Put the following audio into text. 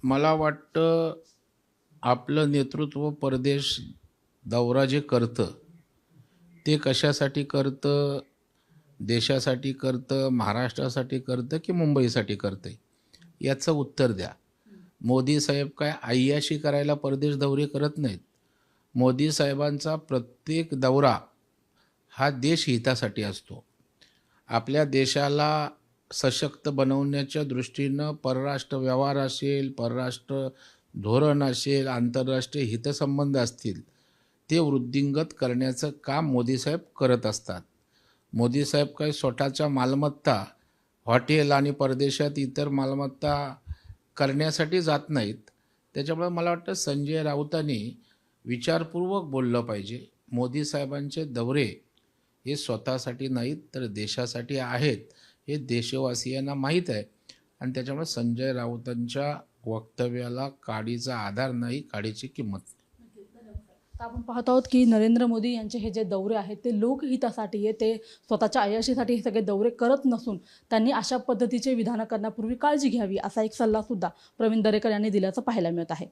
मला वाटतं आपलं नेतृत्व परदेश दौरा जे करतं ते कशासाठी करतं, देशासाठी करतं, महाराष्ट्रासाठी करतं की मुंबईसाठी करतं याचं उत्तर द्या. मोदी साहेब काय अय्याशी करायला परदेश दौरे करत नाहीत. मोदी साहेबांचा प्रत्येक दौरा हा देश हितासाठी असतो. आपल्या देशाला सशक्त बनवण्याच्या दृष्टीनं परराष्ट्र व्यवहार असेल, परराष्ट्र धोरण असेल, आंतरराष्ट्रीय हितसंबंध असतील, ते वृद्धिंगत करण्याचं काम मोदीसाहेब करत असतात. मोदीसाहेब काही स्वतःच्या मालमत्ता, हॉटेल आणि परदेशात इतर मालमत्ता करण्यासाठी जात नाहीत. त्याच्यामुळे मला वाटतं संजय राऊतांनी विचारपूर्वक बोललं पाहिजे. मोदी साहेबांचे दौरे हे स्वतःसाठी नाहीत तर देशासाठी आहेत, हे देशवासियांना माहीत आहे. आणि त्याच्यामुळे संजय राऊतांच्या वक्तव्याला काडीचा आधार नाही, काडीची किंमत नाही. तर आपण पाहत आहोत की नरेंद्र मोदी यांचे हे जे दौरे आहेत ते लोकहितासाठी आहे, ते स्वतःच्या अय्याशीसाठी हे सगळे दौरे करत नसून त्यांनी अशा पद्धतीचे विधानं करण्यापूर्वी काळजी घ्यावी असा एक सल्ला सुद्धा प्रवीण दरेकर यांनी दिल्याचं पाहायला मिळत आहे.